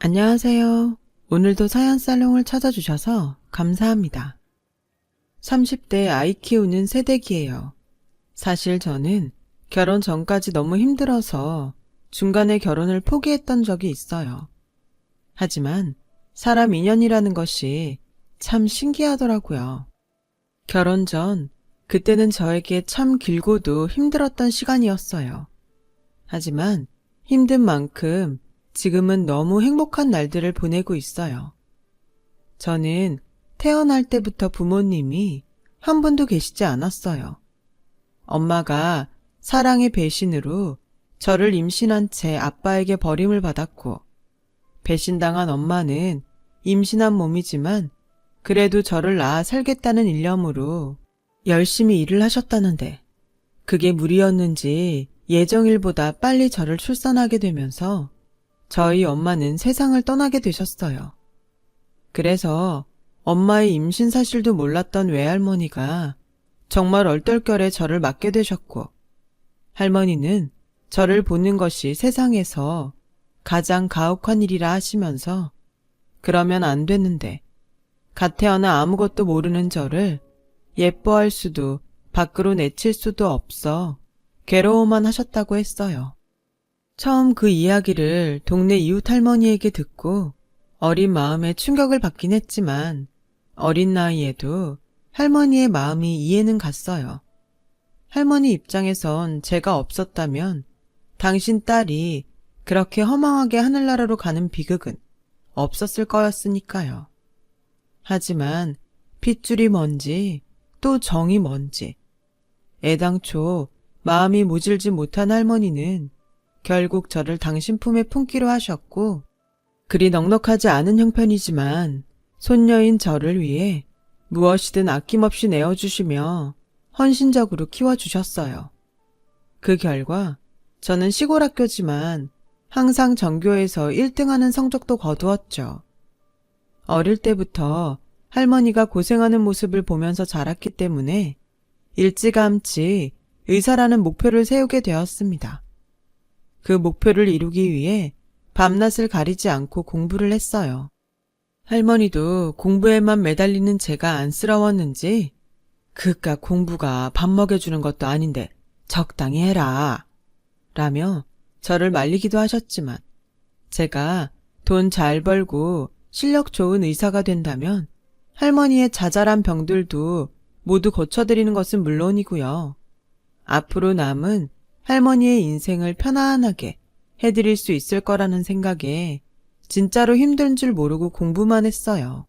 안녕하세요. 오늘도 사연살롱을 찾아주셔서 감사합니다. 30대 아이 키우는 새댁이에요. 사실 저는 결혼 전까지 너무 힘들어서 중간에 결혼을 포기했던 적이 있어요. 하지만 사람 인연이라는 것이 참 신기하더라고요. 결혼 전, 그때는 저에게 참 길고도 힘들었던 시간이었어요. 하지만 힘든 만큼 지금은 너무 행복한 날들을 보내고 있어요. 저는 태어날 때부터 부모님이 한 분도 계시지 않았어요. 엄마가 사랑의 배신으로 저를 임신한 채 아빠에게 버림을 받았고, 배신당한 엄마는 임신한 몸이지만 그래도 저를 낳아 살겠다는 일념으로 열심히 일을 하셨다는데, 그게 무리였는지 예정일보다 빨리 저를 출산하게 되면서 저희 엄마는 세상을 떠나게 되셨어요. 그래서 엄마의 임신 사실도 몰랐던 외할머니가 정말 얼떨결에 저를 맡게 되셨고, 할머니는 저를 보는 것이 세상에서 가장 가혹한 일이라 하시면서 그러면 안 되는데 갓 태어나 아무것도 모르는 저를 예뻐할 수도 밖으로 내칠 수도 없어 괴로워만 하셨다고 했어요. 처음 그 이야기를 동네 이웃 할머니에게 듣고 어린 마음에 충격을 받긴 했지만 어린 나이에도 할머니의 마음이 이해는 갔어요. 할머니 입장에선 제가 없었다면 당신 딸이 그렇게 허망하게 하늘나라로 가는 비극은 없었을 거였으니까요. 하지만 핏줄이 뭔지 또 정이 뭔지 애당초 마음이 모질지 못한 할머니는 결국 저를 당신 품에 품기로 하셨고, 그리 넉넉하지 않은 형편이지만 손녀인 저를 위해 무엇이든 아낌없이 내어주시며 헌신적으로 키워주셨어요. 그 결과 저는 시골 학교지만 항상 전교에서 1등하는 성적도 거두었죠. 어릴 때부터 할머니가 고생하는 모습을 보면서 자랐기 때문에 일찌감치 의사라는 목표를 세우게 되었습니다. 그 목표를 이루기 위해 밤낮을 가리지 않고 공부를 했어요. 할머니도 공부에만 매달리는 제가 안쓰러웠는지 그깟 공부가 밥 먹여주는 것도 아닌데 적당히 해라 라며 저를 말리기도 하셨지만 제가 돈 잘 벌고 실력 좋은 의사가 된다면 할머니의 자잘한 병들도 모두 고쳐드리는 것은 물론이고요. 앞으로 남은 할머니의 인생을 편안하게 해드릴 수 있을 거라는 생각에 진짜로 힘든 줄 모르고 공부만 했어요.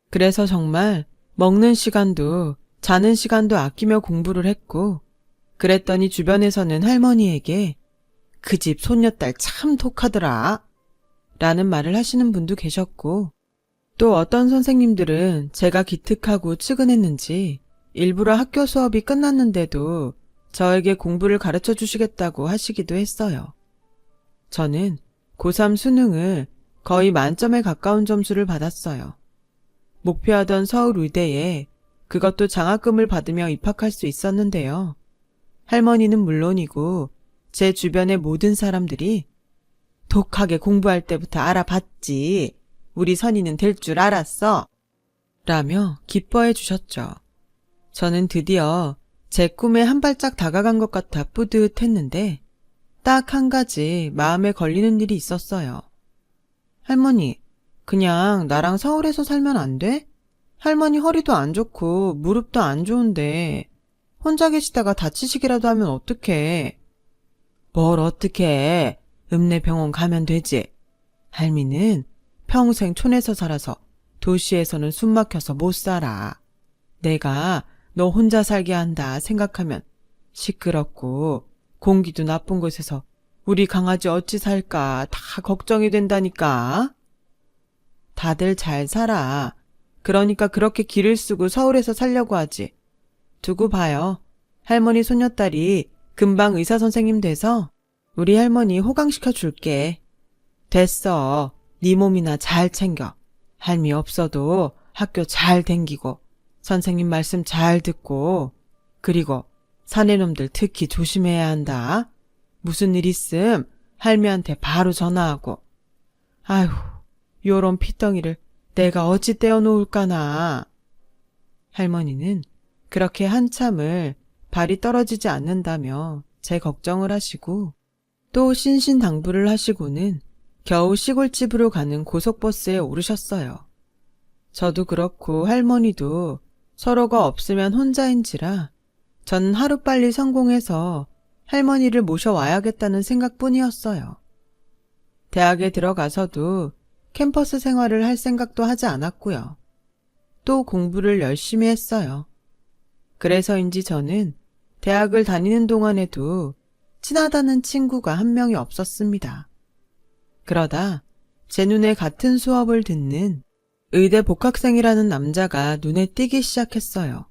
그래서 정말 먹는 시간도 자는 시간도 아끼며 공부를 했고, 그랬더니 주변에서는 할머니에게 그 집 손녀딸 참 독하더라 라는 말을 하시는 분도 계셨고, 또 어떤 선생님들은 제가 기특하고 측은했는지 일부러 학교 수업이 끝났는데도 저에게 공부를 가르쳐 주시겠다고 하시기도 했어요. 저는 고3 수능을 거의 만점에 가까운 점수를 받았어요. 목표하던 서울 의대에 그것도 장학금을 받으며 입학할 수 있었는데요. 할머니는 물론이고 제 주변의 모든 사람들이 독하게 공부할 때부터 알아봤지. 우리 선이는 될 줄 알았어. 라며 기뻐해 주셨죠. 저는 드디어 제 꿈에 한 발짝 다가간 것 같아 뿌듯했는데 딱 한 가지 마음에 걸리는 일이 있었어요. 할머니, 그냥 나랑 서울에서 살면 안 돼? 할머니 허리도 안 좋고 무릎도 안 좋은데 혼자 계시다가 다치시기라도 하면 어떡해. 뭘 어떡해. 읍내병원 가면 되지. 할미는 평생 촌에서 살아서 도시에서는 숨 막혀서 못 살아. 내가 너 혼자 살게 한다 생각하면 시끄럽고 공기도 나쁜 곳에서 우리 강아지 어찌 살까 다 걱정이 된다니까. 다들 잘 살아. 그러니까 그렇게 길을 쓰고 서울에서 살려고 하지. 두고 봐요. 할머니 손녀딸이 금방 의사 선생님 돼서 우리 할머니 호강시켜 줄게. 됐어. 네 몸이나 잘 챙겨. 할미 없어도 학교 잘 댕기고 선생님 말씀 잘 듣고, 그리고 사내놈들 특히 조심해야 한다. 무슨 일 있음 할미한테 바로 전화하고. 아휴, 요런 핏덩이를 내가 어찌 떼어놓을까나. 할머니는 그렇게 한참을 발이 떨어지지 않는다며 제 걱정을 하시고 또 신신당부를 하시고는 겨우 시골집으로 가는 고속버스에 오르셨어요. 저도 그렇고 할머니도 서로가 없으면 혼자인지라 전 하루빨리 성공해서 할머니를 모셔와야겠다는 생각뿐이었어요. 대학에 들어가서도 캠퍼스 생활을 할 생각도 하지 않았고요. 또 공부를 열심히 했어요. 그래서인지 저는 대학을 다니는 동안에도 친하다는 친구가 한 명이 없었습니다. 그러다 제 눈에 같은 수업을 듣는 의대 복학생이라는 남자가 눈에 띄기 시작했어요.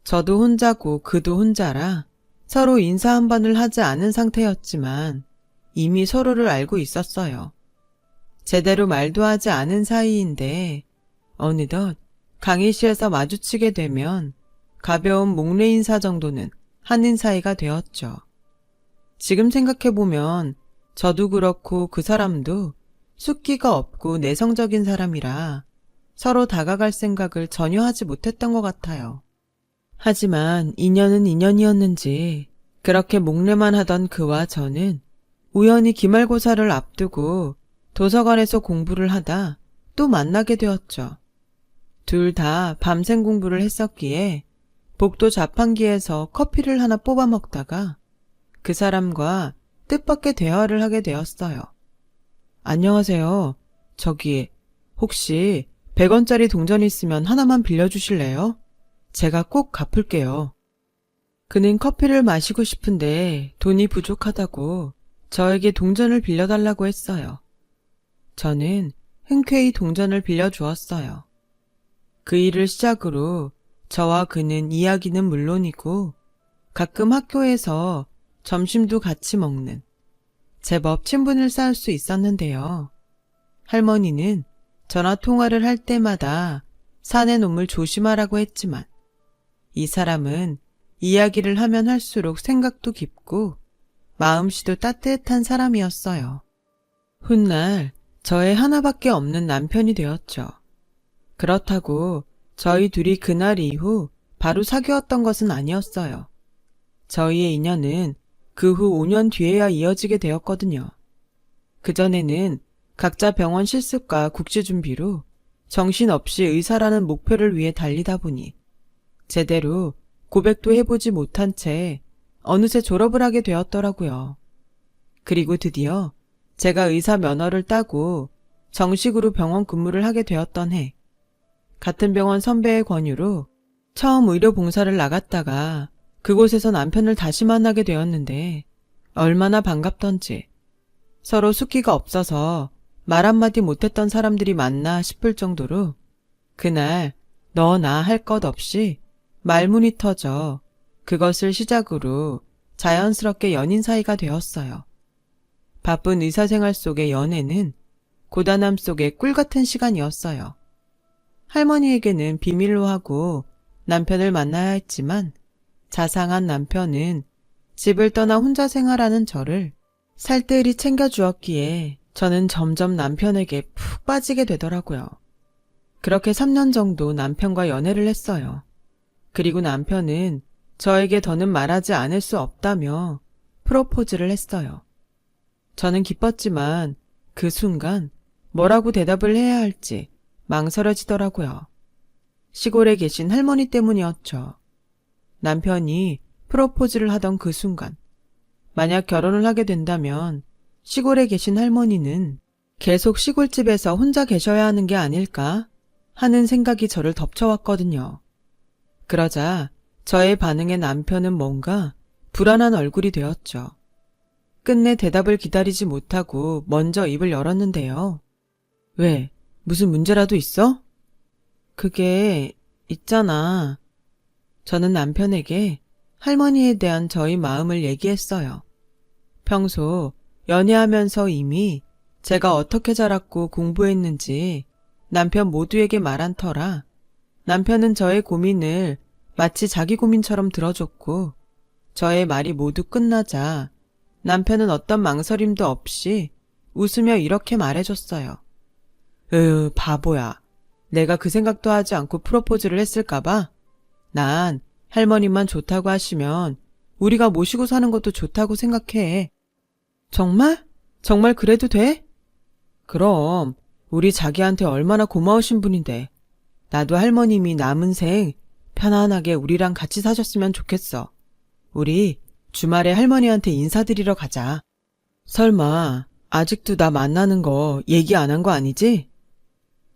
저도 혼자고 그도 혼자라 서로 인사 한 번을 하지 않은 상태였지만 이미 서로를 알고 있었어요. 제대로 말도 하지 않은 사이인데 어느덧 강의실에서 마주치게 되면 가벼운 목례 인사 정도는 하는 사이가 되었죠. 지금 생각해보면 저도 그렇고 그 사람도 숫기가 없고 내성적인 사람이라 서로 다가갈 생각을 전혀 하지 못했던 것 같아요. 하지만 인연은 인연이었는지 그렇게 목례만 하던 그와 저는 우연히 기말고사를 앞두고 도서관에서 공부를 하다 또 만나게 되었죠. 둘 다 밤샘 공부를 했었기에 복도 자판기에서 커피를 하나 뽑아 먹다가 그 사람과 뜻밖의 대화를 하게 되었어요. 안녕하세요. 저기 혹시 100원짜리 동전 있으면 하나만 빌려주실래요? 제가 꼭 갚을게요. 그는 커피를 마시고 싶은데 돈이 부족하다고 저에게 동전을 빌려달라고 했어요. 저는 흔쾌히 동전을 빌려주었어요. 그 일을 시작으로 저와 그는 이야기는 물론이고 가끔 학교에서 점심도 같이 먹는 제법 친분을 쌓을 수 있었는데요. 할머니는 전화 통화를 할 때마다 산의 놈을 조심하라고 했지만 이 사람은 이야기를 하면 할수록 생각도 깊고 마음씨도 따뜻한 사람이었어요. 훗날 저의 하나밖에 없는 남편이 되었죠. 그렇다고 저희 둘이 그날 이후 바로 사귀었던 것은 아니었어요. 저희의 인연은 그 후 5년 뒤에야 이어지게 되었거든요. 그전에는 각자 병원 실습과 국시 준비로 정신없이 의사라는 목표를 위해 달리다 보니 제대로 고백도 해보지 못한 채 어느새 졸업을 하게 되었더라고요. 그리고 드디어 제가 의사 면허를 따고 정식으로 병원 근무를 하게 되었던 해, 같은 병원 선배의 권유로 처음 의료 봉사를 나갔다가 그곳에서 남편을 다시 만나게 되었는데 얼마나 반갑던지 서로 숫기가 없어서 말 한마디 못했던 사람들이 많나 싶을 정도로 그날 너 나 할 것 없이 말문이 터져 그것을 시작으로 자연스럽게 연인 사이가 되었어요. 바쁜 의사생활 속의 연애는 고단함 속의 꿀 같은 시간이었어요. 할머니에게는 비밀로 하고 남편을 만나야 했지만 자상한 남편은 집을 떠나 혼자 생활하는 저를 살뜰히 챙겨주었기에 저는 점점 남편에게 푹 빠지게 되더라고요. 그렇게 3년 정도 남편과 연애를 했어요. 그리고 남편은 저에게 더는 말하지 않을 수 없다며 프로포즈를 했어요. 저는 기뻤지만 그 순간 뭐라고 대답을 해야 할지 망설여지더라고요. 시골에 계신 할머니 때문이었죠. 남편이 프로포즈를 하던 그 순간, 만약 결혼을 하게 된다면 시골에 계신 할머니는 계속 시골집에서 혼자 계셔야 하는 게 아닐까 하는 생각이 저를 덮쳐왔거든요. 그러자 저의 반응에 남편은 뭔가 불안한 얼굴이 되었죠. 끝내 대답을 기다리지 못하고 먼저 입을 열었는데요. 왜? 무슨 문제라도 있어? 그게 있잖아. 저는 남편에게 할머니에 대한 저희 마음을 얘기했어요. 평소 연애하면서 이미 제가 어떻게 자랐고 공부했는지 남편 모두에게 말한 터라 남편은 저의 고민을 마치 자기 고민처럼 들어줬고 저의 말이 모두 끝나자 남편은 어떤 망설임도 없이 웃으며 이렇게 말해줬어요. 바보야. 내가 그 생각도 하지 않고 프로포즈를 했을까봐? 난 할머니만 좋다고 하시면 우리가 모시고 사는 것도 좋다고 생각해. 정말? 정말 그래도 돼? 그럼 우리 자기한테 얼마나 고마우신 분인데. 나도 할머님이 남은 생 편안하게 우리랑 같이 사셨으면 좋겠어. 우리 주말에 할머니한테 인사드리러 가자. 설마 아직도 나 만나는 거 얘기 안 한 거 아니지?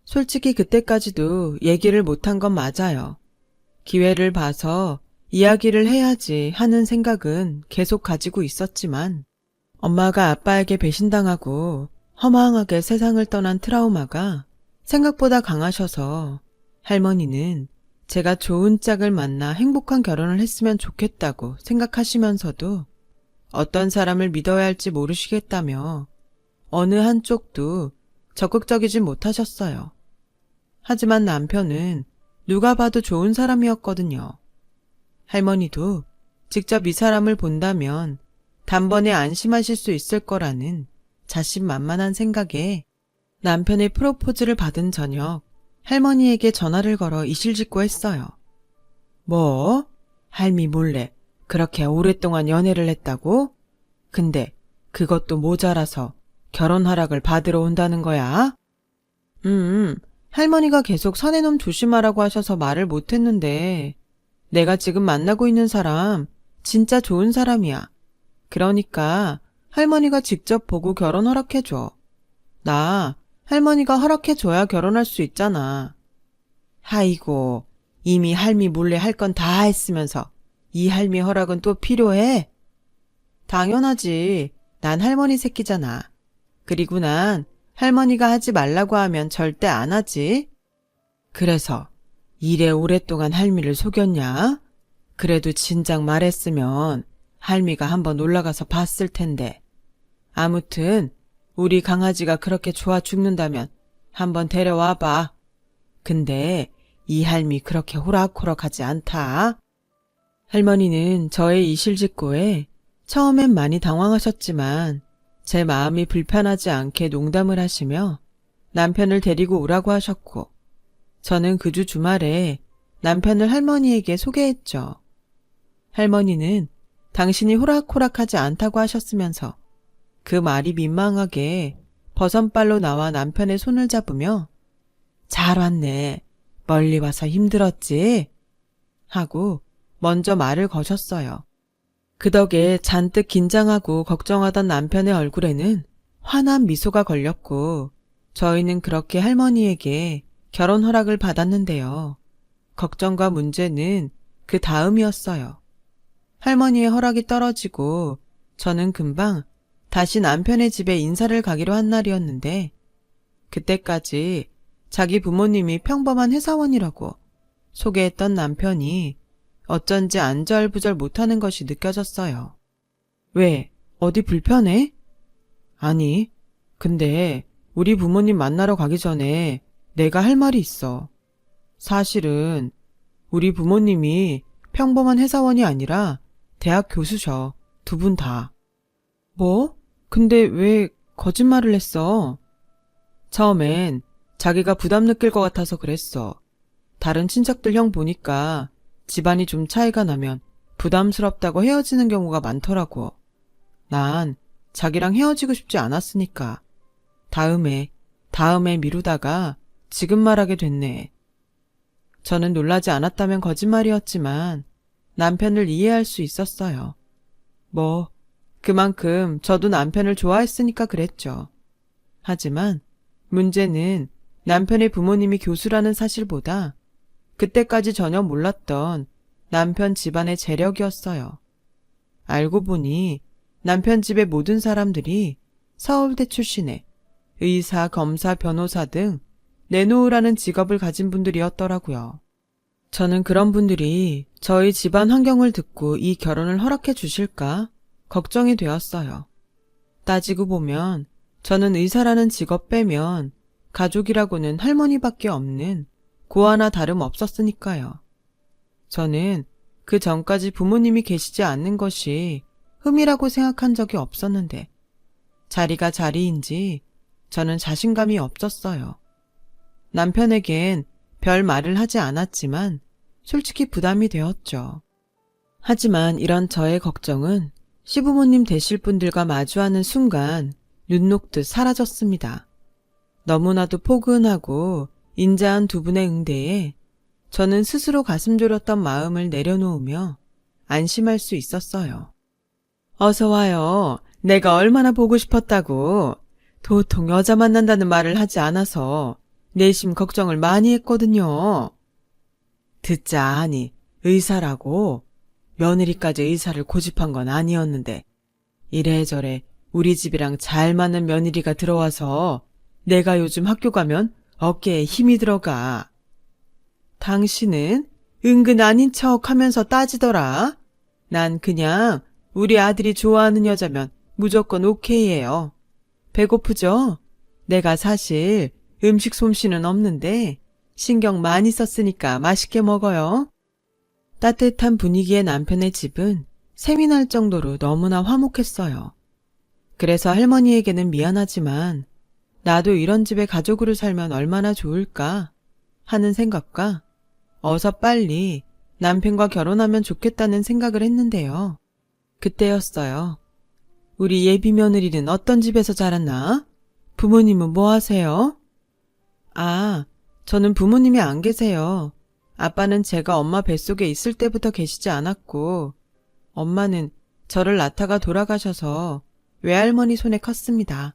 솔직히 그때까지도 얘기를 못한 건 맞아요. 기회를 봐서 이야기를 해야지 하는 생각은 계속 가지고 있었지만 엄마가 아빠에게 배신당하고 허망하게 세상을 떠난 트라우마가 생각보다 강하셔서 할머니는 제가 좋은 짝을 만나 행복한 결혼을 했으면 좋겠다고 생각하시면서도 어떤 사람을 믿어야 할지 모르시겠다며 어느 한쪽도 적극적이진 못하셨어요. 하지만 남편은 누가 봐도 좋은 사람이었거든요. 할머니도 직접 이 사람을 본다면 단번에 안심하실 수 있을 거라는 자신만만한 생각에 남편의 프로포즈를 받은 저녁 할머니에게 전화를 걸어 이실직고했어요. 뭐? 할미 몰래 그렇게 오랫동안 연애를 했다고? 근데 그것도 모자라서 결혼 허락을 받으러 온다는 거야? 할머니가 계속 사내놈 조심하라고 하셔서 말을 못했는데 내가 지금 만나고 있는 사람 진짜 좋은 사람이야. 그러니까 할머니가 직접 보고 결혼 허락해줘. 나 할머니가 허락해줘야 결혼할 수 있잖아. 아이고, 이미 할미 몰래 할 건 다 했으면서 이 할미 허락은 또 필요해? 당연하지. 난 할머니 새끼잖아. 그리고 난 할머니가 하지 말라고 하면 절대 안 하지. 그래서 이래 오랫동안 할미를 속였냐? 그래도 진작 말했으면 할미가 한번 올라가서 봤을 텐데. 아무튼 우리 강아지가 그렇게 좋아 죽는다면 한번 데려와봐. 근데 이 할미 그렇게 호락호락하지 않다. 할머니는 저의 이실직고에 처음엔 많이 당황하셨지만 제 마음이 불편하지 않게 농담을 하시며 남편을 데리고 오라고 하셨고 저는 그 주 주말에 남편을 할머니에게 소개했죠. 할머니는 당신이 호락호락하지 않다고 하셨으면서 그 말이 민망하게 버선발로 나와 남편의 손을 잡으며 잘 왔네. 멀리 와서 힘들었지? 하고 먼저 말을 거셨어요. 그 덕에 잔뜩 긴장하고 걱정하던 남편의 얼굴에는 환한 미소가 걸렸고 저희는 그렇게 할머니에게 결혼 허락을 받았는데요. 걱정과 문제는 그 다음이었어요. 할머니의 허락이 떨어지고 저는 금방 다시 남편의 집에 인사를 가기로 한 날이었는데 그때까지 자기 부모님이 평범한 회사원이라고 소개했던 남편이 어쩐지 안절부절 못하는 것이 느껴졌어요. 왜? 어디 불편해? 아니, 근데 우리 부모님 만나러 가기 전에 내가 할 말이 있어. 사실은 우리 부모님이 평범한 회사원이 아니라 대학 교수셔. 두 분 다. 뭐? 근데 왜 거짓말을 했어? 처음엔 자기가 부담 느낄 것 같아서 그랬어. 다른 친척들 형 보니까 집안이 좀 차이가 나면 부담스럽다고 헤어지는 경우가 많더라고. 난 자기랑 헤어지고 싶지 않았으니까. 다음에 미루다가 지금 말하게 됐네. 저는 놀라지 않았다면 거짓말이었지만 남편을 이해할 수 있었어요. 뭐, 그만큼 저도 남편을 좋아했으니까 그랬죠. 하지만 문제는 남편의 부모님이 교수라는 사실보다 그때까지 전혀 몰랐던 남편 집안의 재력이었어요. 알고 보니 남편 집의 모든 사람들이 서울대 출신의 의사, 검사, 변호사 등 내놓으라는 직업을 가진 분들이었더라고요. 저는 그런 분들이 저희 집안 환경을 듣고 이 결혼을 허락해 주실까 걱정이 되었어요. 따지고 보면 저는 의사라는 직업 빼면 가족이라고는 할머니밖에 없는 고아나 다름없었으니까요. 저는 그 전까지 부모님이 계시지 않는 것이 흠이라고 생각한 적이 없었는데 자리가 자리인지 저는 자신감이 없었어요. 남편에겐 별 말을 하지 않았지만 솔직히 부담이 되었죠. 하지만 이런 저의 걱정은 시부모님 되실 분들과 마주하는 순간 눈 녹듯 사라졌습니다. 너무나도 포근하고 인자한 두 분의 응대에 저는 스스로 가슴 졸였던 마음을 내려놓으며 안심할 수 있었어요. 어서 와요. 내가 얼마나 보고 싶었다고. 도통 여자 만난다는 말을 하지 않아서 내심 걱정을 많이 했거든요. 듣자 하니 의사라고. 며느리까지 의사를 고집한 건 아니었는데 이래저래 우리 집이랑 잘 맞는 며느리가 들어와서 내가 요즘 학교 가면 어깨에 힘이 들어가. 당신은 은근 아닌 척 하면서 따지더라. 난 그냥 우리 아들이 좋아하는 여자면 무조건 오케이예요. 배고프죠? 내가 사실 음식 솜씨는 없는데 신경 많이 썼으니까 맛있게 먹어요. 따뜻한 분위기의 남편의 집은 샘이 날 정도로 너무나 화목했어요. 그래서 할머니에게는 미안하지만 나도 이런 집에 가족으로 살면 얼마나 좋을까 하는 생각과 어서 빨리 남편과 결혼하면 좋겠다는 생각을 했는데요. 그때였어요. 우리 예비 며느리는 어떤 집에서 자랐나? 부모님은 뭐 하세요? 아, 저는 부모님이 안 계세요. 아빠는 제가 엄마 뱃속에 있을 때부터 계시지 않았고 엄마는 저를 낳다가 돌아가셔서 외할머니 손에 컸습니다.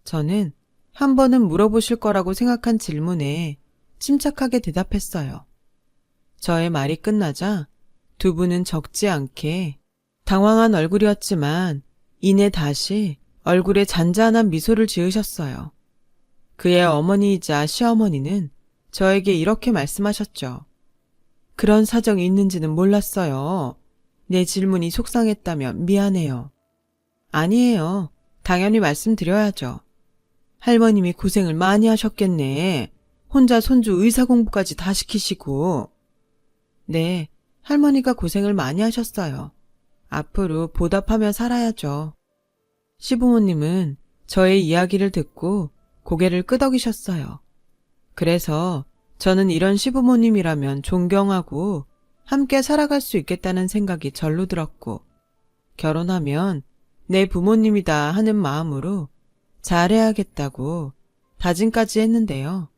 저는 한 번은 물어보실 거라고 생각한 질문에 침착하게 대답했어요. 저의 말이 끝나자 두 분은 적지 않게 당황한 얼굴이었지만 이내 다시 얼굴에 잔잔한 미소를 지으셨어요. 그의 어머니이자 시어머니는 저에게 이렇게 말씀하셨죠. 그런 사정이 있는지는 몰랐어요. 내 질문이 속상했다면 미안해요. 아니에요. 당연히 말씀드려야죠. 할머님이 고생을 많이 하셨겠네. 혼자 손주 의사 공부까지 다 시키시고. 네, 할머니가 고생을 많이 하셨어요. 앞으로 보답하며 살아야죠. 시부모님은 저의 이야기를 듣고 고개를 끄덕이셨어요. 그래서 저는 이런 시부모님이라면 존경하고 함께 살아갈 수 있겠다는 생각이 절로 들었고 결혼하면 내 부모님이다 하는 마음으로 잘해야겠다고 다짐까지 했는데요.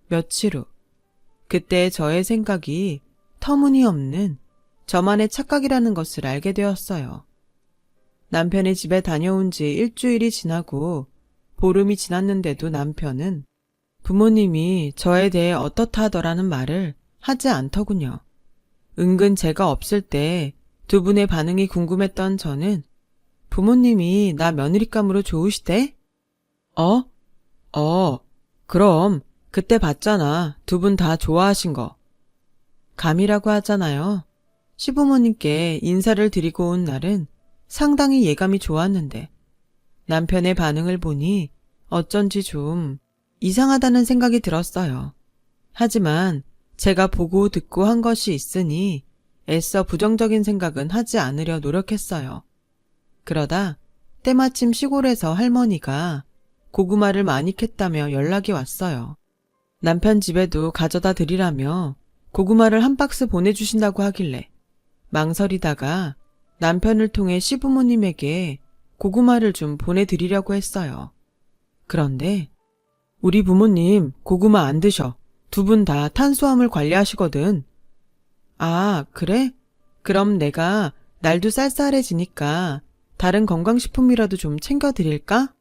며칠 후 그때 저의 생각이 터무니없는 저만의 착각이라는 것을 알게 되었어요. 남편의 집에 다녀온 지 일주일이 지나고 보름이 지났는데도 남편은 부모님이 저에 대해 어떻다 하더라는 말을 하지 않더군요. 은근 제가 없을 때 두 분의 반응이 궁금했던 저는 부모님이 나 며느리감으로 좋으시대? 그럼 그때 봤잖아. 두 분 다 좋아하신 거. 감이라고 하잖아요. 시부모님께 인사를 드리고 온 날은 상당히 예감이 좋았는데 남편의 반응을 보니 어쩐지 좀 이상하다는 생각이 들었어요. 하지만 제가 보고 듣고 한 것이 있으니 애써 부정적인 생각은 하지 않으려 노력했어요. 그러다 때마침 시골에서 할머니가 고구마를 많이 캤다며 연락이 왔어요. 남편 집에도 가져다 드리라며 고구마를 한 박스 보내주신다고 하길래 망설이다가 남편을 통해 시부모님에게 고구마를 좀 보내드리려고 했어요. 그런데 우리 부모님 고구마 안 드셔. 두 분 다 탄수화물 관리하시거든. 아, 그래? 그럼 내가 날도 쌀쌀해지니까 다른 건강식품이라도 좀 챙겨드릴까?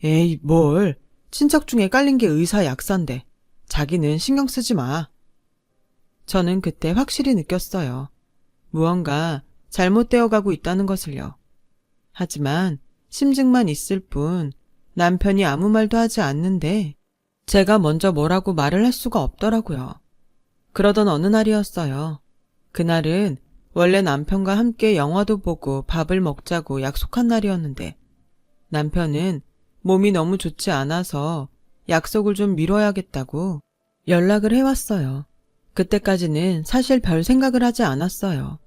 에이, 뭘. 친척 중에 깔린 게 의사 약사인데 자기는 신경 쓰지 마. 저는 그때 확실히 느꼈어요. 무언가 잘못되어 가고 있다는 것을요. 하지만 심증만 있을 뿐 남편이 아무 말도 하지 않는데 제가 먼저 뭐라고 말을 할 수가 없더라고요. 그러던 어느 날이었어요. 그날은 원래 남편과 함께 영화도 보고 밥을 먹자고 약속한 날이었는데 남편은 몸이 너무 좋지 않아서 약속을 좀 미뤄야겠다고 연락을 해왔어요. 그때까지는 사실 별 생각을 하지 않았어요.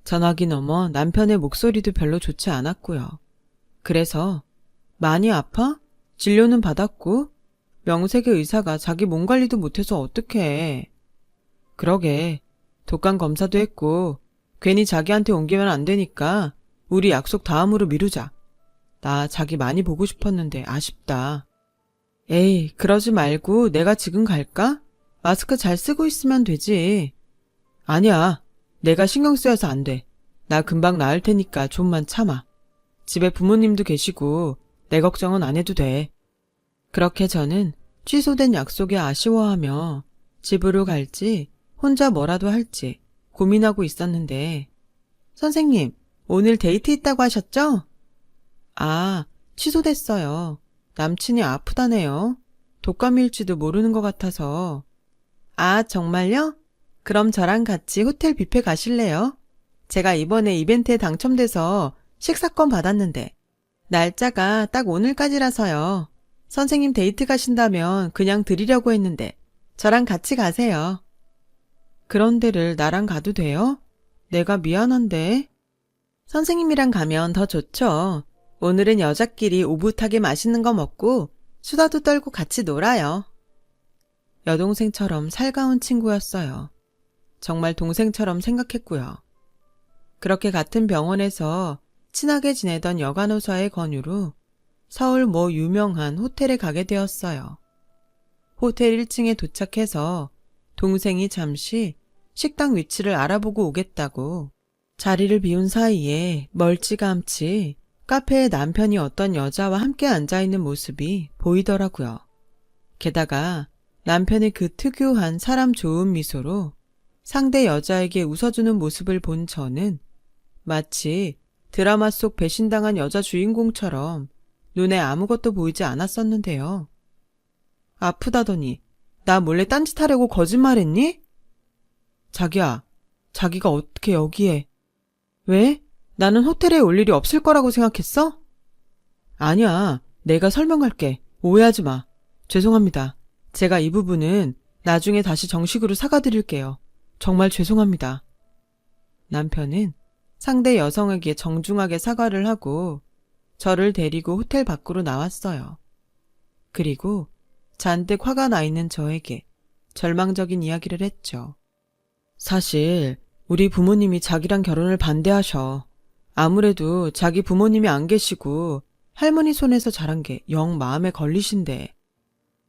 전화기 넘어 남편의 목소리도 별로 좋지 않았고요. 그래서 많이 아파? 진료는 받았고? 명색의 의사가 자기 몸 관리도 못해서 어떡해. 그러게. 독감 검사도 했고 괜히 자기한테 옮기면 안 되니까 우리 약속 다음으로 미루자. 나 자기 많이 보고 싶었는데 아쉽다. 에이, 그러지 말고 내가 지금 갈까? 마스크 잘 쓰고 있으면 되지. 아니야. 내가 신경 쓰여서 안 돼. 나 금방 나을 테니까 좀만 참아. 집에 부모님도 계시고 내 걱정은 안 해도 돼. 그렇게 저는 취소된 약속에 아쉬워하며 집으로 갈지 혼자 뭐라도 할지 고민하고 있었는데, 선생님, 오늘 데이트 있다고 하셨죠? 아, 취소됐어요. 남친이 아프다네요. 독감일지도 모르는 것 같아서. 아, 정말요? 그럼 저랑 같이 호텔 뷔페 가실래요? 제가 이번에 이벤트에 당첨돼서 식사권 받았는데 날짜가 딱 오늘까지라서요. 선생님 데이트 가신다면 그냥 드리려고 했는데 저랑 같이 가세요. 그런 데를 나랑 가도 돼요? 내가 미안한데. 선생님이랑 가면 더 좋죠. 오늘은 여자끼리 오붓하게 맛있는 거 먹고 수다도 떨고 같이 놀아요. 여동생처럼 살가운 친구였어요. 정말 동생처럼 생각했고요. 그렇게 같은 병원에서 친하게 지내던 여간호사의 권유로 서울 모 유명한 호텔에 가게 되었어요. 호텔 1층에 도착해서 동생이 잠시 식당 위치를 알아보고 오겠다고 자리를 비운 사이에 멀찌감치 카페에 남편이 어떤 여자와 함께 앉아있는 모습이 보이더라고요. 게다가 남편의 그 특유한 사람 좋은 미소로 상대 여자에게 웃어주는 모습을 본 저는 마치 드라마 속 배신당한 여자 주인공처럼 눈에 아무것도 보이지 않았었는데요. 아프다더니 나 몰래 딴짓하려고 거짓말했니? 자기야, 자기가 어떻게 여기에. 왜? 나는 호텔에 올 일이 없을 거라고 생각했어? 아니야, 내가 설명할게. 오해하지 마. 죄송합니다. 제가 이 부분은 나중에 다시 정식으로 사과드릴게요. 정말 죄송합니다. 남편은 상대 여성에게 정중하게 사과를 하고 저를 데리고 호텔 밖으로 나왔어요. 그리고 잔뜩 화가 나 있는 저에게 절망적인 이야기를 했죠. 사실 우리 부모님이 자기랑 결혼을 반대하셔. 아무래도 자기 부모님이 안 계시고 할머니 손에서 자란 게 영 마음에 걸리신데.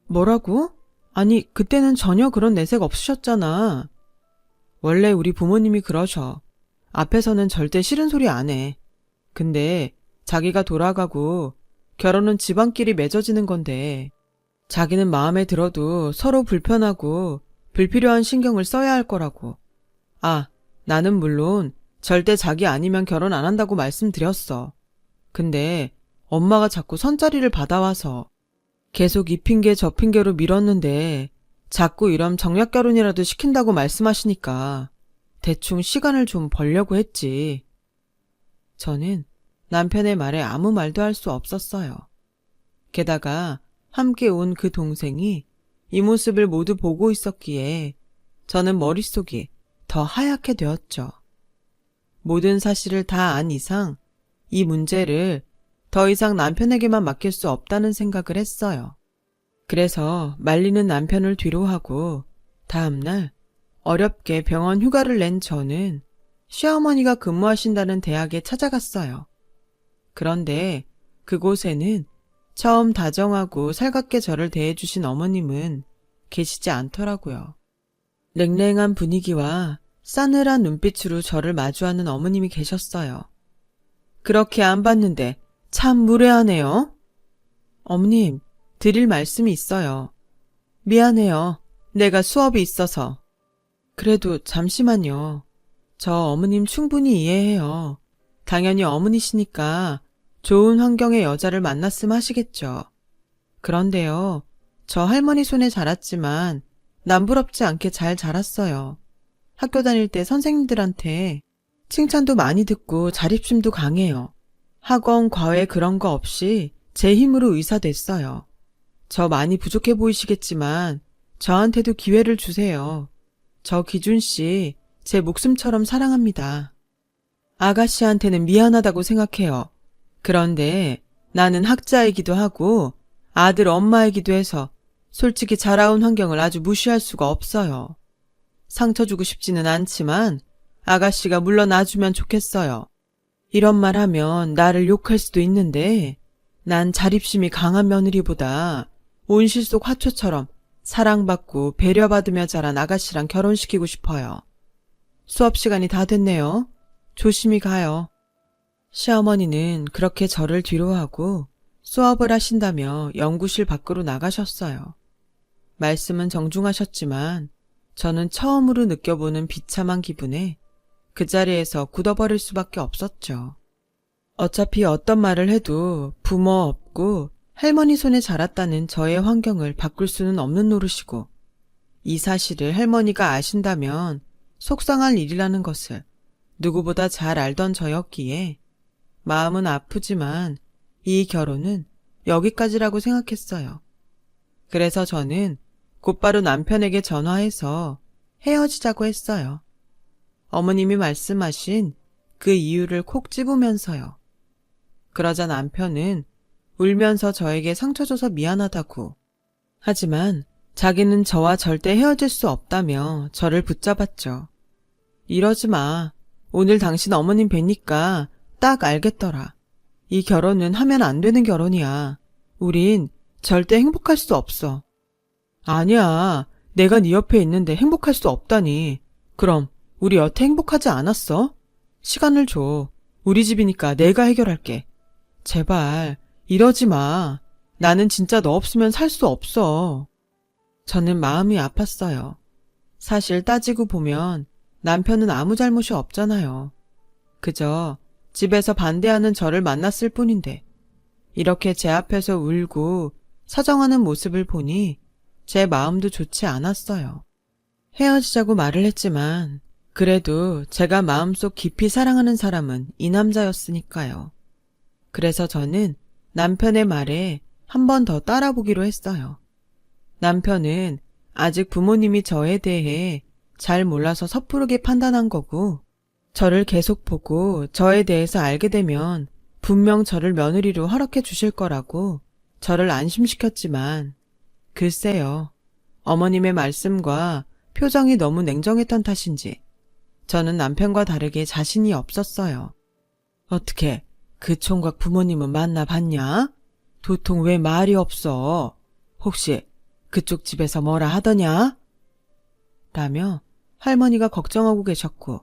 뭐라고? 아니, 그때는 전혀 그런 내색 없으셨잖아. 원래 우리 부모님이 그러셔. 앞에서는 절대 싫은 소리 안 해. 근데 자기가 돌아가고 결혼은 집안끼리 맺어지는 건데 자기는 마음에 들어도 서로 불편하고 불필요한 신경을 써야 할 거라고. 아, 나는 물론 절대 자기 아니면 결혼 안 한다고 말씀드렸어. 근데 엄마가 자꾸 선자리를 받아와서 계속 이 핑계 저 핑계로 밀었는데 자꾸 이런 정략 결혼이라도 시킨다고 말씀하시니까 대충 시간을 좀 벌려고 했지. 저는 남편의 말에 아무 말도 할 수 없었어요. 게다가 함께 온 그 동생이 이 모습을 모두 보고 있었기에 저는 머릿속이 더 하얗게 되었죠. 모든 사실을 다 안 이상 이 문제를 더 이상 남편에게만 맡길 수 없다는 생각을 했어요. 그래서 말리는 남편을 뒤로 하고 다음날 어렵게 병원 휴가를 낸 저는 시어머니가 근무하신다는 대학에 찾아갔어요. 그런데 그곳에는 처음 다정하고 살갑게 저를 대해주신 어머님은 계시지 않더라고요. 냉랭한 분위기와 싸늘한 눈빛으로 저를 마주하는 어머님이 계셨어요. 그렇게 안 봤는데 참 무례하네요. 어머님, 드릴 말씀이 있어요. 미안해요. 내가 수업이 있어서. 그래도 잠시만요. 저 어머님 충분히 이해해요. 당연히 어머니시니까 좋은 환경의 여자를 만났으면 하시겠죠. 그런데요, 저 할머니 손에 자랐지만 남부럽지 않게 잘 자랐어요. 학교 다닐 때 선생님들한테 칭찬도 많이 듣고 자립심도 강해요. 학원, 과외 그런 거 없이 제 힘으로 의사 됐어요. 저 많이 부족해 보이시겠지만 저한테도 기회를 주세요. 저 기준 씨 제 목숨처럼 사랑합니다. 아가씨한테는 미안하다고 생각해요. 그런데 나는 학자이기도 하고 아들 엄마이기도 해서 솔직히 자라온 환경을 아주 무시할 수가 없어요. 상처 주고 싶지는 않지만 아가씨가 물러나주면 좋겠어요. 이런 말 하면 나를 욕할 수도 있는데 난 자립심이 강한 며느리보다 온실 속 화초처럼 사랑받고 배려받으며 자란 아가씨랑 결혼시키고 싶어요. 수업 시간이 다 됐네요. 조심히 가요. 시어머니는 그렇게 저를 뒤로하고 수업을 하신다며 연구실 밖으로 나가셨어요. 말씀은 정중하셨지만 저는 처음으로 느껴보는 비참한 기분에 그 자리에서 굳어버릴 수밖에 없었죠. 어차피 어떤 말을 해도 부모 없고 할머니 손에 자랐다는 저의 환경을 바꿀 수는 없는 노릇이고 이 사실을 할머니가 아신다면 속상할 일이라는 것을 누구보다 잘 알던 저였기에 마음은 아프지만 이 결혼은 여기까지라고 생각했어요. 그래서 저는 곧바로 남편에게 전화해서 헤어지자고 했어요. 어머님이 말씀하신 그 이유를 콕 집으면서요. 그러자 남편은 울면서 저에게 상처 줘서 미안하다고. 하지만 자기는 저와 절대 헤어질 수 없다며 저를 붙잡았죠. 이러지 마. 오늘 당신 어머님 뵈니까 딱 알겠더라. 이 결혼은 하면 안 되는 결혼이야. 우린 절대 행복할 수 없어. 아니야. 내가 네 옆에 있는데 행복할 수 없다니. 그럼 우리 여태 행복하지 않았어? 시간을 줘. 우리 집이니까 내가 해결할게. 제발 이러지 마. 나는 진짜 너 없으면 살 수 없어. 저는 마음이 아팠어요. 사실 따지고 보면 남편은 아무 잘못이 없잖아요. 그저 집에서 반대하는 저를 만났을 뿐인데 이렇게 제 앞에서 울고 사정하는 모습을 보니 제 마음도 좋지 않았어요. 헤어지자고 말을 했지만 그래도 제가 마음속 깊이 사랑하는 사람은 이 남자였으니까요. 그래서 저는 남편의 말에 한 번 더 따라보기로 했어요. 남편은 아직 부모님이 저에 대해 잘 몰라서 섣부르게 판단한 거고 저를 계속 보고 저에 대해서 알게 되면 분명 저를 며느리로 허락해 주실 거라고 저를 안심시켰지만 글쎄요. 어머님의 말씀과 표정이 너무 냉정했던 탓인지 저는 남편과 다르게 자신이 없었어요. 어떻게 그 총각 부모님은 만나봤냐? 도통 왜 말이 없어? 혹시 그쪽 집에서 뭐라 하더냐? 라며 할머니가 걱정하고 계셨고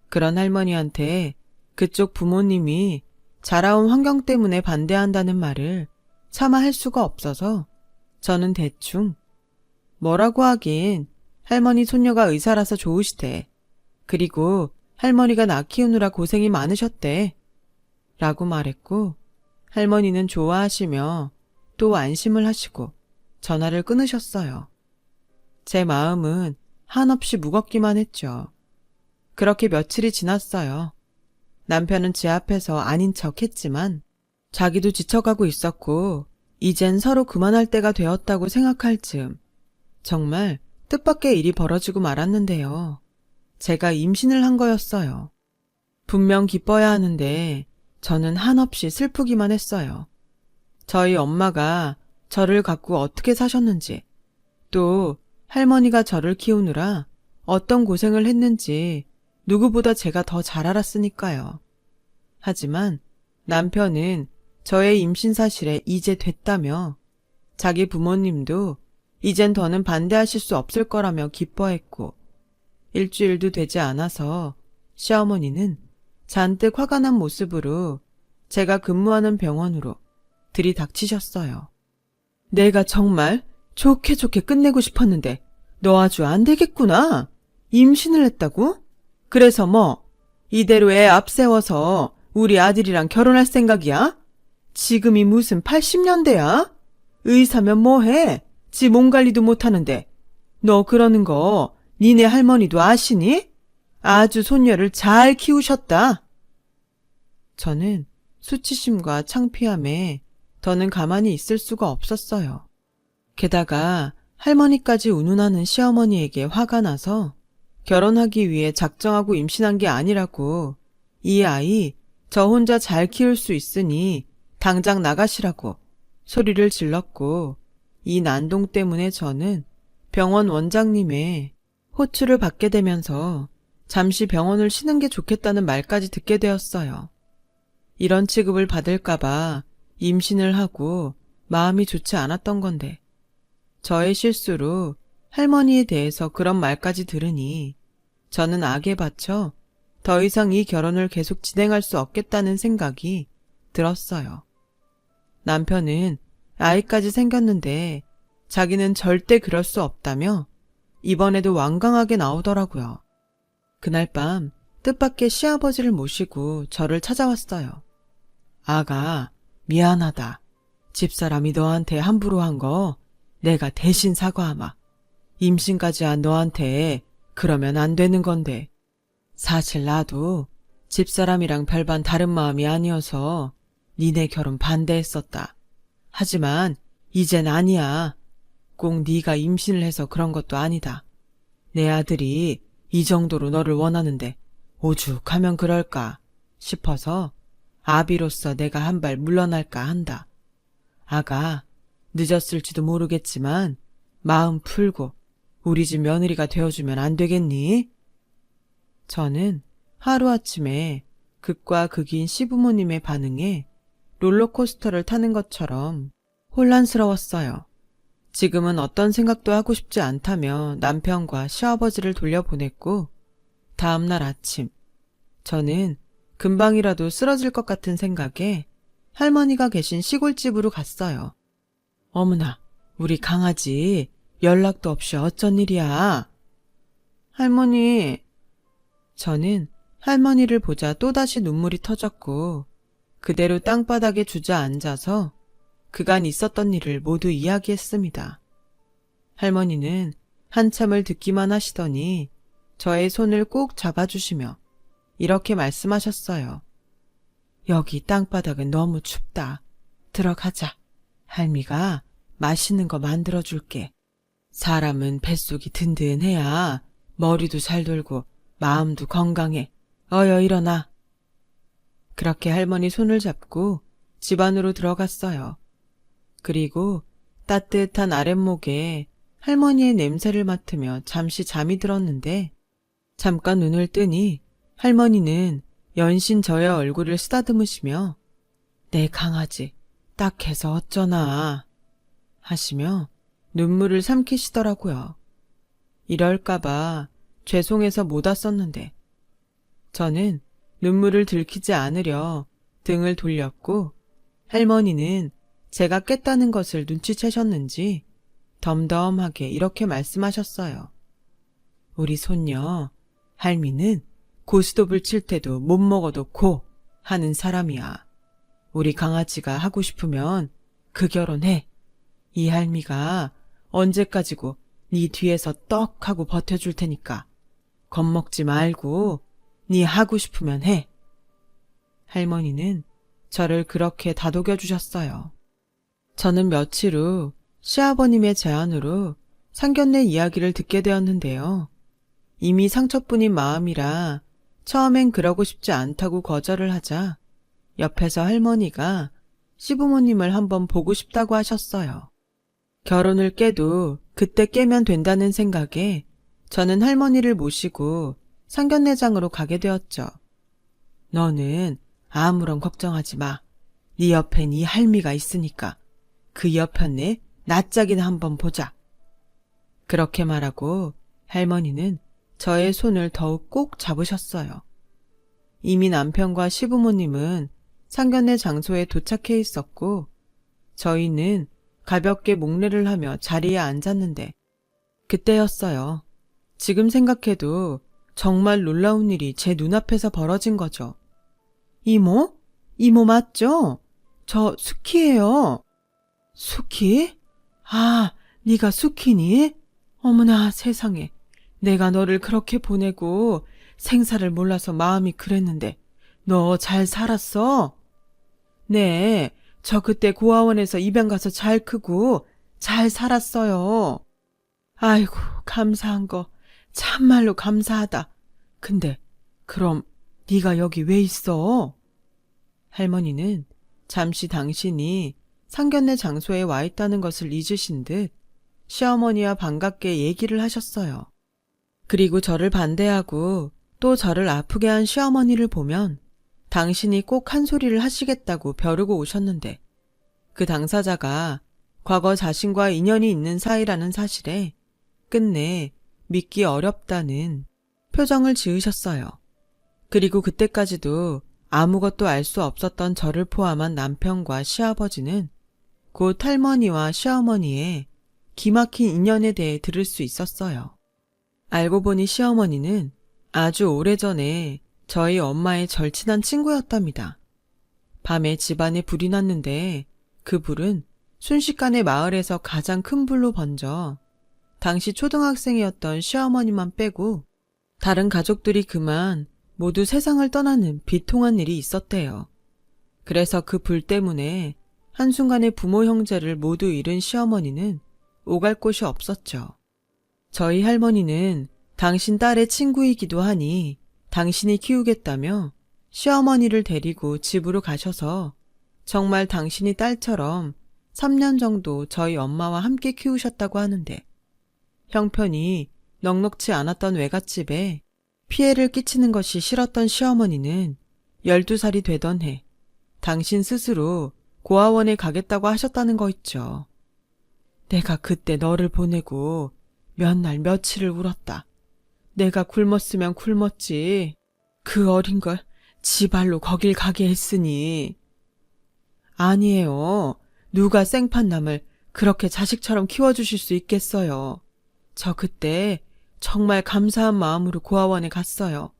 그런 할머니한테 그쪽 부모님이 자라온 환경 때문에 반대한다는 말을 차마 할 수가 없어서 저는 대충 뭐라고 하긴 할머니 손녀가 의사라서 좋으시대. 그리고 할머니가 나 키우느라 고생이 많으셨대. 라고 말했고 할머니는 좋아하시며 또 안심을 하시고 전화를 끊으셨어요. 제 마음은 한없이 무겁기만 했죠. 그렇게 며칠이 지났어요. 남편은 제 앞에서 아닌 척 했지만 자기도 지쳐가고 있었고 이젠 서로 그만할 때가 되었다고 생각할 즈음 정말 뜻밖의 일이 벌어지고 말았는데요. 제가 임신을 한 거였어요. 분명 기뻐야 하는데 저는 한없이 슬프기만 했어요. 저희 엄마가 저를 갖고 어떻게 사셨는지 또 할머니가 저를 키우느라 어떤 고생을 했는지 누구보다 제가 더 잘 알았으니까요. 하지만 남편은 저의 임신 사실에 이제 됐다며 자기 부모님도 이젠 더는 반대하실 수 없을 거라며 기뻐했고 일주일도 되지 않아서 시어머니는 잔뜩 화가 난 모습으로 제가 근무하는 병원으로 들이닥치셨어요. 내가 정말 좋게 끝내고 싶었는데 너 아주 안 되겠구나. 임신을 했다고? 그래서 뭐 이대로 애 앞세워서 우리 아들이랑 결혼할 생각이야? 지금이 무슨 80년대야? 의사면 뭐해? 지 몸 관리도 못하는데. 너 그러는 거 니네 할머니도 아시니? 아주 손녀를 잘 키우셨다. 저는 수치심과 창피함에 더는 가만히 있을 수가 없었어요. 게다가 할머니까지 운운하는 시어머니에게 화가 나서 결혼하기 위해 작정하고 임신한 게 아니라고 이 아이 저 혼자 잘 키울 수 있으니 당장 나가시라고 소리를 질렀고 이 난동 때문에 저는 병원 원장님의 호출을 받게 되면서 잠시 병원을 쉬는 게 좋겠다는 말까지 듣게 되었어요. 이런 취급을 받을까봐 임신을 하고 마음이 좋지 않았던 건데 저의 실수로 할머니에 대해서 그런 말까지 들으니 저는 악에 받쳐 더 이상 이 결혼을 계속 진행할 수 없겠다는 생각이 들었어요. 남편은 아이까지 생겼는데 자기는 절대 그럴 수 없다며 이번에도 완강하게 나오더라고요. 그날 밤 뜻밖의 시아버지를 모시고 저를 찾아왔어요. 아가, 미안하다. 집사람이 너한테 함부로 한 거 내가 대신 사과하마. 임신까지 한 너한테 그러면 안 되는 건데. 사실 나도 집사람이랑 별반 다른 마음이 아니어서 니네 결혼 반대했었다. 하지만 이젠 아니야. 꼭 네가 임신을 해서 그런 것도 아니다. 내 아들이 이 정도로 너를 원하는데 오죽하면 그럴까 싶어서 아비로서 내가 한 발 물러날까 한다. 아가, 늦었을지도 모르겠지만 마음 풀고 우리 집 며느리가 되어주면 안 되겠니? 저는 하루아침에 극과 극인 시부모님의 반응에 롤러코스터를 타는 것처럼 혼란스러웠어요. 지금은 어떤 생각도 하고 싶지 않다며 남편과 시아버지를 돌려보냈고 다음날 아침 저는 금방이라도 쓰러질 것 같은 생각에 할머니가 계신 시골집으로 갔어요. 어머나, 우리 강아지 연락도 없이 어쩐 일이야? 할머니, 저는 할머니를 보자 또다시 눈물이 터졌고 그대로 땅바닥에 주저앉아서 그간 있었던 일을 모두 이야기했습니다. 할머니는 한참을 듣기만 하시더니 저의 손을 꼭 잡아주시며 이렇게 말씀하셨어요. 여기 땅바닥은 너무 춥다. 들어가자. 할미가 맛있는 거 만들어줄게. 사람은 뱃속이 든든해야 머리도 잘 돌고 마음도 건강해. 어여 일어나. 그렇게 할머니 손을 잡고 집 안으로 들어갔어요. 그리고 따뜻한 아랫목에 할머니의 냄새를 맡으며 잠시 잠이 들었는데 잠깐 눈을 뜨니 할머니는 연신 저의 얼굴을 쓰다듬으시며 내 강아지 딱해서 어쩌나 하시며 눈물을 삼키시더라고요. 이럴까봐 죄송해서 못 왔었는데 저는 눈물을 들키지 않으려 등을 돌렸고 할머니는 제가 깼다는 것을 눈치채셨는지 덤덤하게 이렇게 말씀하셨어요. 우리 손녀 할미는 고스톱을 칠 때도 못 먹어도 고 하는 사람이야. 우리 강아지가 하고 싶으면 그 결혼해. 이 할미가 언제까지고 네 뒤에서 떡 하고 버텨줄 테니까 겁먹지 말고 네 하고 싶으면 해. 할머니는 저를 그렇게 다독여 주셨어요. 저는 며칠 후 시아버님의 제안으로 상견례 이야기를 듣게 되었는데요. 이미 상처뿐인 마음이라 처음엔 그러고 싶지 않다고 거절을 하자 옆에서 할머니가 시부모님을 한번 보고 싶다고 하셨어요. 결혼을 깨도 그때 깨면 된다는 생각에 저는 할머니를 모시고 상견례장으로 가게 되었죠. 너는 아무런 걱정하지 마. 네 옆엔 이 할미가 있으니까 그 옆편에 낯짝이나 한번 보자. 그렇게 말하고 할머니는 저의 손을 더욱 꼭 잡으셨어요. 이미 남편과 시부모님은 상견례 장소에 도착해 있었고 저희는 가볍게 목례를 하며 자리에 앉았는데 그때였어요. 지금 생각해도 정말 놀라운 일이 제 눈앞에서 벌어진 거죠. 이모? 이모 맞죠? 저 수키예요. 수키? 아, 네가 수키니? 어머나 세상에. 내가 너를 그렇게 보내고 생사를 몰라서 마음이 그랬는데 너 잘 살았어? 네, 저 그때 고아원에서 입양 가서 잘 크고 잘 살았어요. 아이고, 감사한 거 참말로 감사하다. 근데 그럼 네가 여기 왜 있어? 할머니는 잠시 당신이 상견례 장소에 와 있다는 것을 잊으신 듯 시어머니와 반갑게 얘기를 하셨어요. 그리고 저를 반대하고 또 저를 아프게 한 시어머니를 보면 당신이 꼭 한 소리를 하시겠다고 벼르고 오셨는데 그 당사자가 과거 자신과 인연이 있는 사이라는 사실에 끝내 믿기 어렵다는 표정을 지으셨어요. 그리고 그때까지도 아무것도 알 수 없었던 저를 포함한 남편과 시아버지는 곧 할머니와 시어머니의 기막힌 인연에 대해 들을 수 있었어요. 알고 보니 시어머니는 아주 오래전에 저희 엄마의 절친한 친구였답니다. 밤에 집안에 불이 났는데 그 불은 순식간에 마을에서 가장 큰 불로 번져 당시 초등학생이었던 시어머니만 빼고 다른 가족들이 그만 모두 세상을 떠나는 비통한 일이 있었대요. 그래서 그 불 때문에 한순간에 부모 형제를 모두 잃은 시어머니는 오갈 곳이 없었죠. 저희 할머니는 당신 딸의 친구이기도 하니 당신이 키우겠다며 시어머니를 데리고 집으로 가셔서 정말 당신이 딸처럼 3년 정도 저희 엄마와 함께 키우셨다고 하는데 형편이 넉넉지 않았던 외갓집에 피해를 끼치는 것이 싫었던 시어머니는 12살이 되던 해 당신 스스로 고아원에 가겠다고 하셨다는 거 있죠. 내가 그때 너를 보내고 몇 날 며칠을 울었다. 내가 굶었으면 굶었지. 그 어린 걸 지발로 거길 가게 했으니. 아니에요. 누가 생판남을 그렇게 자식처럼 키워주실 수 있겠어요. 저 그때 정말 감사한 마음으로 고아원에 갔어요.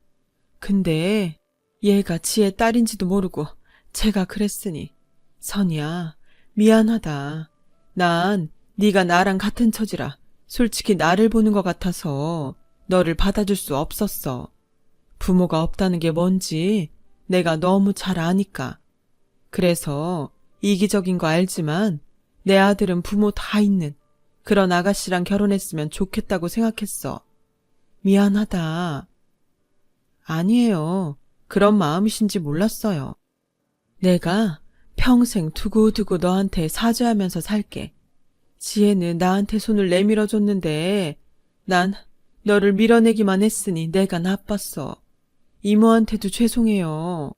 근데 얘가 지의 딸인지도 모르고 제가 그랬으니 선이야 미안하다. 난 네가 나랑 같은 처지라 솔직히 나를 보는 것 같아서 너를 받아줄 수 없었어. 부모가 없다는 게 뭔지 내가 너무 잘 아니까. 그래서 이기적인 거 알지만 내 아들은 부모 다 있는 그런 아가씨랑 결혼했으면 좋겠다고 생각했어. 미안하다. 아니에요. 그런 마음이신지 몰랐어요. 내가 평생 두고두고 너한테 사죄하면서 살게. 지혜는 나한테 손을 내밀어줬는데 난 너를 밀어내기만 했으니 내가 나빴어. 이모한테도 죄송해요.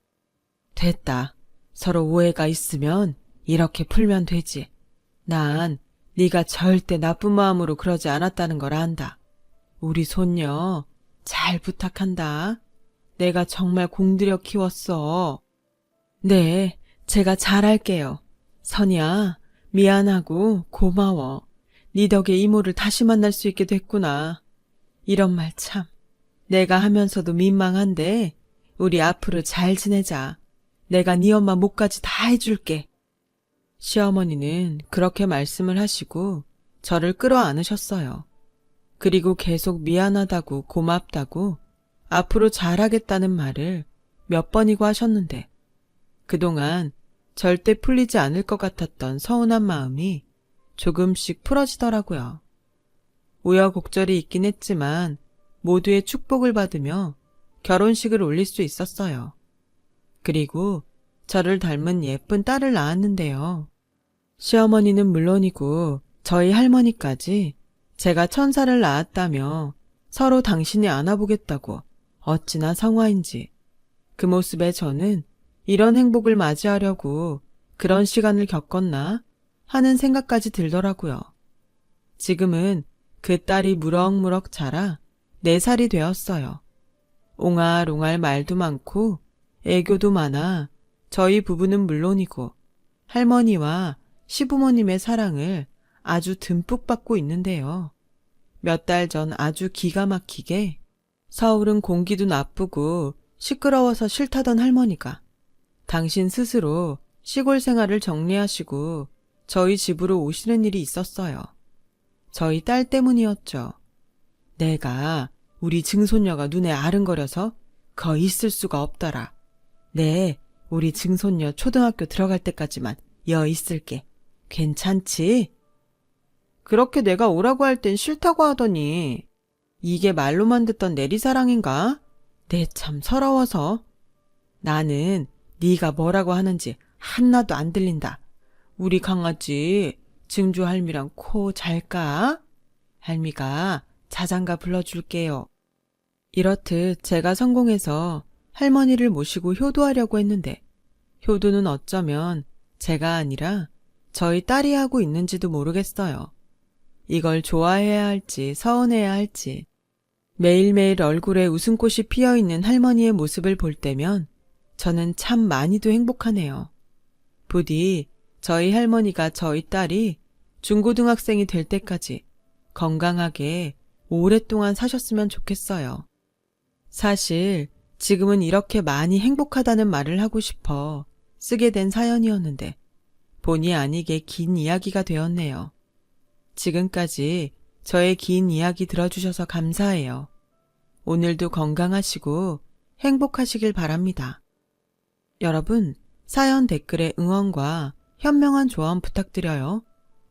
됐다. 서로 오해가 있으면 이렇게 풀면 되지. 난 네가 절대 나쁜 마음으로 그러지 않았다는 걸 안다. 우리 손녀 잘 부탁한다. 내가 정말 공들여 키웠어. 네, 제가 잘할게요. 선이야, 미안하고 고마워. 네 덕에 이모를 다시 만날 수 있게 됐구나. 이런 말 참. 내가 하면서도 민망한데 우리 앞으로 잘 지내자. 내가 네 엄마 목까지 다 해줄게. 시어머니는 그렇게 말씀을 하시고 저를 끌어안으셨어요. 그리고 계속 미안하다고 고맙다고 앞으로 잘하겠다는 말을 몇 번이고 하셨는데 그동안 절대 풀리지 않을 것 같았던 서운한 마음이 조금씩 풀어지더라고요. 우여곡절이 있긴 했지만 모두의 축복을 받으며 결혼식을 올릴 수 있었어요. 그리고 저를 닮은 예쁜 딸을 낳았는데요. 시어머니는 물론이고 저희 할머니까지 제가 천사를 낳았다며 서로 당신이 안아보겠다고 어찌나 성화인지 그 모습에 저는 이런 행복을 맞이하려고 그런 시간을 겪었나 하는 생각까지 들더라고요. 지금은 그 딸이 무럭무럭 자라 4살이 되었어요. 옹알옹알 말도 많고 애교도 많아 저희 부부는 물론이고 할머니와 시부모님의 사랑을 아주 듬뿍 받고 있는데요. 몇 달 전 아주 기가 막히게 서울은 공기도 나쁘고 시끄러워서 싫다던 할머니가 당신 스스로 시골 생활을 정리하시고 저희 집으로 오시는 일이 있었어요. 저희 딸 때문이었죠. 내가 우리 증손녀가 눈에 아른거려서 거의 있을 수가 없더라. 네, 우리 증손녀 초등학교 들어갈 때까지만 여 있을게. 괜찮지? 그렇게 내가 오라고 할 땐 싫다고 하더니 이게 말로만 듣던 내리사랑인가? 내 참 서러워서. 나는 네가 뭐라고 하는지 하나도 안 들린다. 우리 강아지 증조 할미랑 코 잘까? 할미가 자장가 불러줄게요. 이렇듯 제가 성공해서 할머니를 모시고 효도하려고 했는데 효도는 어쩌면 제가 아니라 저희 딸이 하고 있는지도 모르겠어요. 이걸 좋아해야 할지 서운해야 할지 매일매일 얼굴에 웃음꽃이 피어있는 할머니의 모습을 볼 때면 저는 참 많이도 행복하네요. 부디 저희 할머니가 저희 딸이 중고등학생이 될 때까지 건강하게 오랫동안 사셨으면 좋겠어요. 사실 지금은 이렇게 많이 행복하다는 말을 하고 싶어 쓰게 된 사연이었는데 본의 아니게 긴 이야기가 되었네요. 지금까지 저의 긴 이야기 들어주셔서 감사해요. 오늘도 건강하시고 행복하시길 바랍니다. 여러분, 사연 댓글에 응원과 현명한 조언 부탁드려요.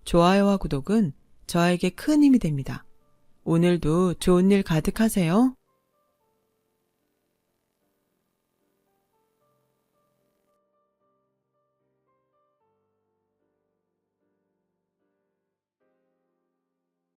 좋아요와 구독은 저에게 큰 힘이 됩니다. 오늘도 좋은 일 가득하세요.